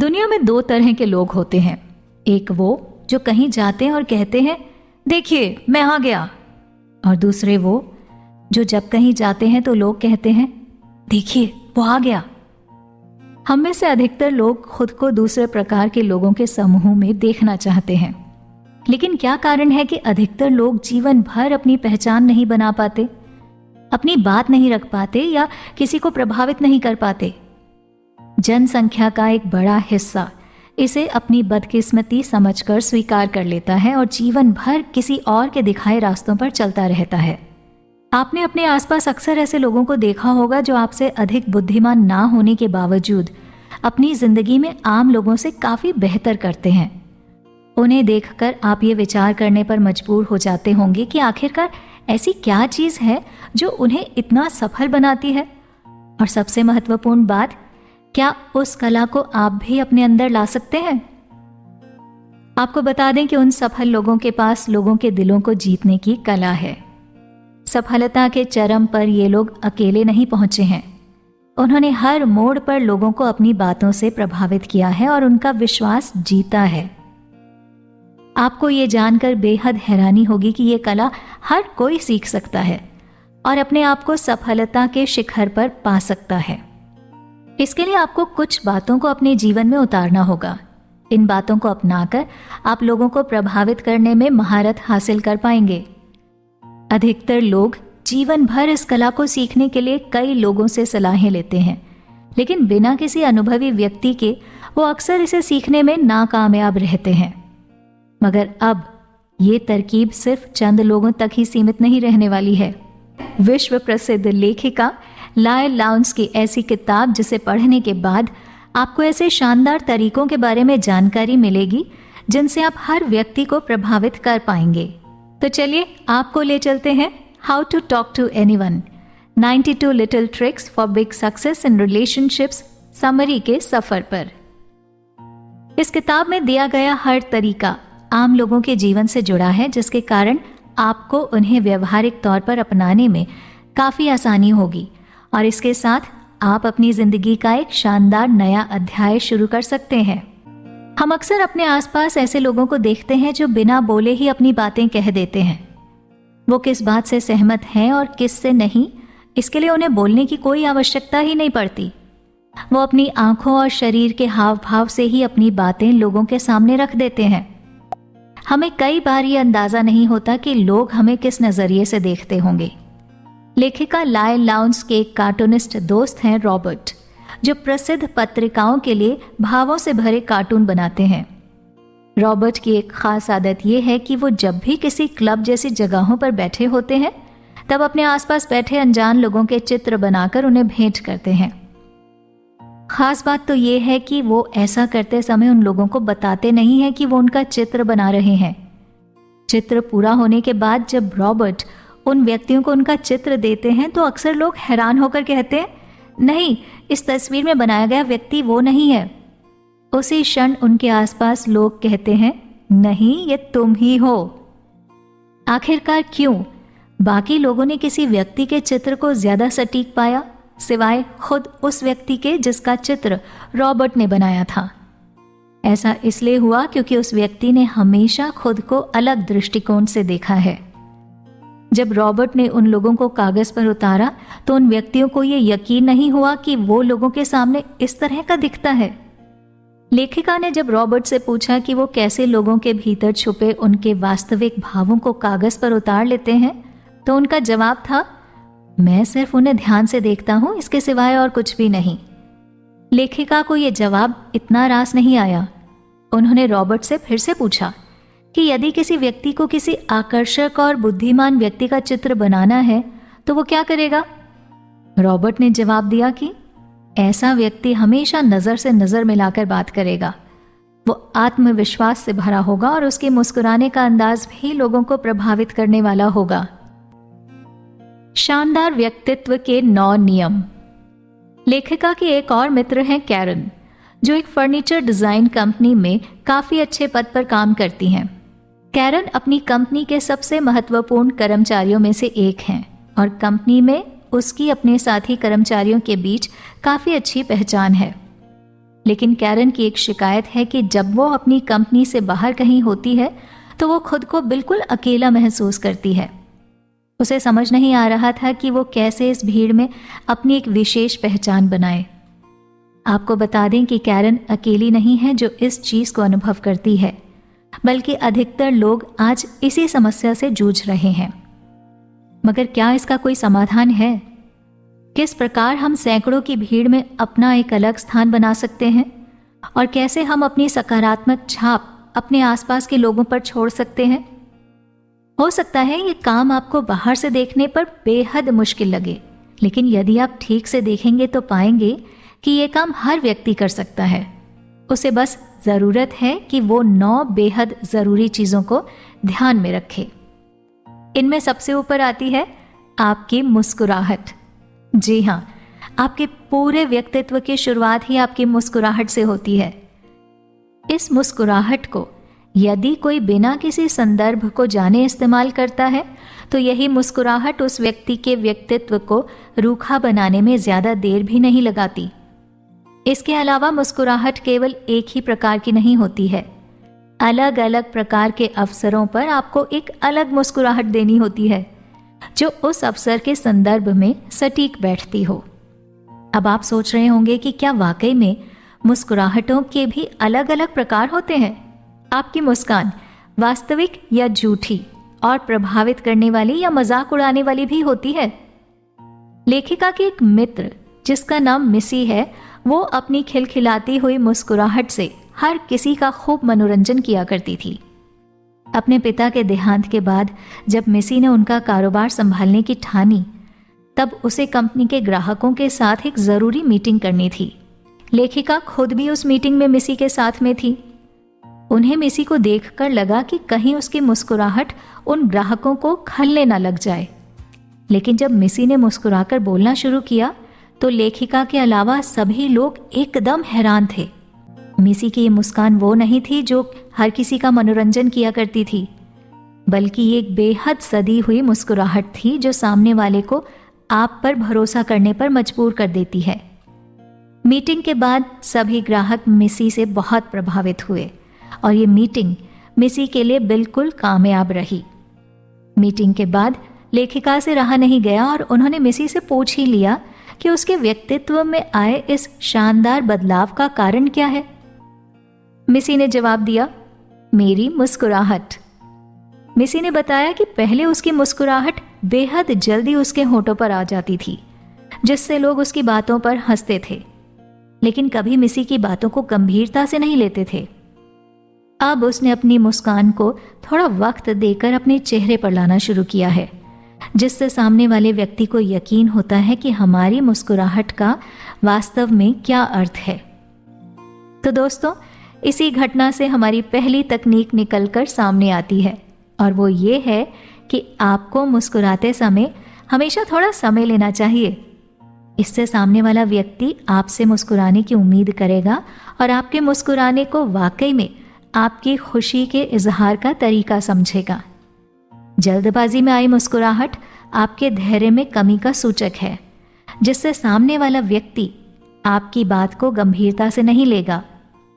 दुनिया में दो तरह के लोग होते हैं। एक वो जो कहीं जाते हैं और कहते हैं देखिए मैं आ गया, और दूसरे वो जो जब कहीं जाते हैं तो लोग कहते हैं देखिए वो आ गया। हम में से अधिकतर लोग खुद को दूसरे प्रकार के लोगों के समूह में देखना चाहते हैं, लेकिन क्या कारण है कि अधिकतर लोग जीवन भर अपनी पहचान नहीं बना पाते, अपनी बात नहीं रख पाते या किसी को प्रभावित नहीं कर पाते। जनसंख्या का एक बड़ा हिस्सा इसे अपनी बदकिस्मती समझकर स्वीकार कर लेता है और जीवन भर किसी और के दिखाए रास्तों पर चलता रहता है। आपने अपने आसपास अक्सर ऐसे लोगों को देखा होगा जो आपसे अधिक बुद्धिमान ना होने के बावजूद अपनी जिंदगी में आम लोगों से काफी बेहतर करते हैं। उन्हें देखकर आप ये विचार करने पर मजबूर हो जाते होंगे कि आखिरकार ऐसी क्या चीज है जो उन्हें इतना सफल बनाती है, और सबसे महत्वपूर्ण बात, क्या उस कला को आप भी अपने अंदर ला सकते हैं? आपको बता दें कि उन सफल लोगों के पास लोगों के दिलों को जीतने की कला है। सफलता के चरम पर ये लोग अकेले नहीं पहुंचे हैं। उन्होंने हर मोड़ पर लोगों को अपनी बातों से प्रभावित किया है और उनका विश्वास जीता है। आपको ये जानकर बेहद हैरानी होगी कि ये कला हर कोई सीख सकता है और अपने आप को सफलता के शिखर पर पा सकता है। इसके लिए आपको कुछ बातों को अपने जीवन में उतारना होगा। इन बातों को अपनाकर आप लोगों को प्रभावित करने में महारत हासिल कर पाएंगे। अधिकतर लोग जीवन भर इस कला को सीखने के लिए कई लोगों से सलाहें लेते हैं, लेकिन बिना किसी अनुभवी व्यक्ति के वो अक्सर इसे सीखने में नाकामयाब रहते हैं। मगर अब ये तरकीब सिर्फ चंद लोगों तक ही सीमित नहीं रहने वाली है। विश्व प्रसिद्ध लेखिका लायल लाउंस की ऐसी किताब जिसे पढ़ने के बाद आपको ऐसे शानदार तरीकों के बारे में जानकारी मिलेगी जिनसे आप हर व्यक्ति को प्रभावित कर पाएंगे। तो चलिए आपको ले चलते हैं how to talk to anyone 92 little tricks for big success in relationships summary के सफर पर। इस किताब में दिया गया हर तरीका आम लोगों के जीवन से जुड़ा है, जिसके कारण आपको उन्हें व्यवहारिक तौर पर अपनाने में काफी आसानी होगी और इसके साथ आप अपनी जिंदगी का एक शानदार नया अध्याय शुरू कर सकते हैं। हम अक्सर अपने आसपास ऐसे लोगों को देखते हैं जो बिना बोले ही अपनी बातें कह देते हैं। वो किस बात से सहमत हैं और किस से नहीं, इसके लिए उन्हें बोलने की कोई आवश्यकता ही नहीं पड़ती। वो अपनी आंखों और शरीर के हाव भाव से ही अपनी बातें लोगों के सामने रख देते हैं। हमें कई बार ये अंदाजा नहीं होता कि लोग हमें किस नजरिए से देखते होंगे। लेखिका लायल लाउंस के एक कार्टूनिस्ट दोस्त हैं रॉबर्ट, जो प्रसिद्ध पत्रिकाओं के लिए भावों से भरे कार्टून बनाते हैं। रॉबर्ट की एक खास आदत यह है कि वो जब भी किसी क्लब जैसी जगहों पर बैठे होते हैं तब अपने आसपास बैठे अनजान लोगों के चित्र बनाकर उन्हें भेंट करते हैं। खास बात तो ये है कि वो ऐसा करते समय उन लोगों को बताते नहीं हैं कि वो उनका चित्र बना रहे हैं। चित्र पूरा होने के बाद जब रॉबर्ट उन व्यक्तियों को उनका चित्र देते हैं तो अक्सर लोग हैरान होकर कहते हैं, नहीं, इस तस्वीर में बनाया गया व्यक्ति वो नहीं है। उसी क्षण उनके आसपास लोग कहते हैं, नहीं, ये तुम ही हो। आखिरकार क्यों? बाकी लोगों ने किसी व्यक्ति के चित्र को ज्यादा सटीक पाया, सिवाय खुद उस व्यक्ति के जिसका चित्र रॉबर्ट ने बनाया था। ऐसा इसलिए हुआ क्योंकि उस व्यक्ति ने हमेशा खुद को अलग दृष्टिकोण से देखा है। जब रॉबर्ट ने उन लोगों को कागज पर उतारा तो उन व्यक्तियों को यह यकीन नहीं हुआ कि वो लोगों के सामने इस तरह का दिखता है। लेखिका ने जब रॉबर्ट से पूछा कि वो कैसे लोगों के भीतर छुपे उनके वास्तविक भावों को कागज पर उतार लेते हैं, तो उनका जवाब था, मैं सिर्फ उन्हें ध्यान से देखता हूं, इसके सिवाय और कुछ भी नहीं। लेखिका को यह जवाब इतना रास नहीं आया। उन्होंने रॉबर्ट से फिर से पूछा कि यदि किसी व्यक्ति को किसी आकर्षक और बुद्धिमान व्यक्ति का चित्र बनाना है तो वो क्या करेगा? रॉबर्ट ने जवाब दिया कि ऐसा व्यक्ति हमेशा नजर से नजर मिलाकर बात करेगा। वो आत्मविश्वास से भरा होगा और उसके मुस्कुराने का अंदाज भी लोगों को प्रभावित करने वाला होगा। शानदार व्यक्तित्व के 9 नियम। लेखिका की एक और मित्र हैं कैरन, जो एक फर्नीचर डिजाइन कंपनी में काफी अच्छे पद पर काम करती हैं। कैरन अपनी कंपनी के सबसे महत्वपूर्ण कर्मचारियों में से एक हैं और कंपनी में उसकी अपने साथी कर्मचारियों के बीच काफी अच्छी पहचान है। लेकिन कैरन की एक शिकायत है कि जब वो अपनी कंपनी से बाहर कहीं होती है तो वो खुद को बिल्कुल अकेला महसूस करती है। उसे समझ नहीं आ रहा था कि वो कैसे इस भीड़ में अपनी एक विशेष पहचान बनाए। आपको बता दें कि कैरन अकेली नहीं है जो इस चीज को अनुभव करती है, बल्कि अधिकतर लोग आज इसी समस्या से जूझ रहे हैं। मगर क्या इसका कोई समाधान है? किस प्रकार हम सैकड़ों की भीड़ में अपना एक अलग स्थान बना सकते हैं और कैसे हम अपनी सकारात्मक छाप अपने आसपास के लोगों पर छोड़ सकते हैं? हो सकता है ये काम आपको बाहर से देखने पर बेहद मुश्किल लगे, लेकिन यदि आप ठीक से देखेंगे तो पाएंगे कि ये काम हर व्यक्ति कर सकता है। उसे बस जरूरत है कि वो 9 बेहद जरूरी चीजों को ध्यान में रखे। इनमें सबसे ऊपर आती है आपकी मुस्कुराहट। जी हाँ, आपके पूरे व्यक्तित्व की शुरुआत ही आपकी मुस्कुराहट से होती है। इस मुस्कुराहट को यदि कोई बिना किसी संदर्भ को जाने इस्तेमाल करता है तो यही मुस्कुराहट उस व्यक्ति के व्यक्तित्व को रूखा बनाने में ज्यादा देर भी नहीं लगाती। इसके अलावा मुस्कुराहट केवल एक ही प्रकार की नहीं होती है। अलग अलग प्रकार के अवसरों पर आपको एक अलग मुस्कुराहट देनी होती है जो उस अवसर के संदर्भ में सटीक बैठती हो। अब आप सोच रहे होंगे कि क्या वाकई में मुस्कुराहटों के भी अलग अलग प्रकार होते हैं? आपकी मुस्कान वास्तविक या झूठी और प्रभावित करने वाली या मजाक उड़ाने वाली भी होती है। लेखिका की एक मित्र जिसका नाम मिसी है, वो अपनी खिलखिलाती हुई मुस्कुराहट से हर किसी का खूब मनोरंजन किया करती थी। अपने पिता के देहांत के बाद जब मिसी ने उनका कारोबार संभालने की ठानी, तब उसे कंपनी के ग्राहकों के साथ एक जरूरी मीटिंग करनी थी। लेखिका खुद भी उस मीटिंग में मिसी के साथ में थी। उन्हें मिसी को देखकर लगा कि कहीं उसकी मुस्कुराहट उन ग्राहकों को खलने न लग जाए। लेकिन जब मिसी ने मुस्कुराकर बोलना शुरू किया तो लेखिका के अलावा सभी लोग एकदम हैरान थे। मिसी की ये मुस्कान वो नहीं थी जो हर किसी का मनोरंजन किया करती थी, बल्कि ये एक बेहद सदी हुई मुस्कुराहट थी जो सामने वाले को आप पर भरोसा करने पर मजबूर कर देती है। मीटिंग के बाद सभी ग्राहक मिसी से बहुत प्रभावित हुए और ये मीटिंग मिसी के लिए बिल्कुल कामयाब रही। मीटिंग के बाद लेखिका से रहा नहीं गया और उन्होंने मिसी से पूछ ही लिया कि उसके व्यक्तित्व में आए इस शानदार बदलाव का कारण क्या है। मिसी ने जवाब दिया, मेरी मुस्कुराहट। मिसी ने बताया कि पहले उसकी मुस्कुराहट बेहद जल्दी उसके होठों पर आ जाती थी, जिससे लोग उसकी बातों पर हंसते थे, लेकिन कभी मिसी की बातों को गंभीरता से नहीं लेते थे। अब उसने अपनी मुस्कान को थोड़ा वक्त देकर अपने चेहरे पर लाना शुरू किया है, जिससे सामने वाले व्यक्ति को यकीन होता है कि हमारी मुस्कुराहट का वास्तव में क्या अर्थ है। तो दोस्तों, इसी घटना से हमारी पहली तकनीक निकलकर सामने आती है, और वो ये है कि आपको मुस्कुराते समय हमेशा थोड़ा समय लेना चाहिए। इससे सामने वाला व्यक्ति आपसे मुस्कुराने की उम्मीद करेगा और आपके मुस्कुराने को वाकई में आपकी खुशी के इजहार का तरीका समझेगा। जल्दबाजी में आई मुस्कुराहट आपके धैर्य में कमी का सूचक है, जिससे सामने वाला व्यक्ति आपकी बात को गंभीरता से नहीं लेगा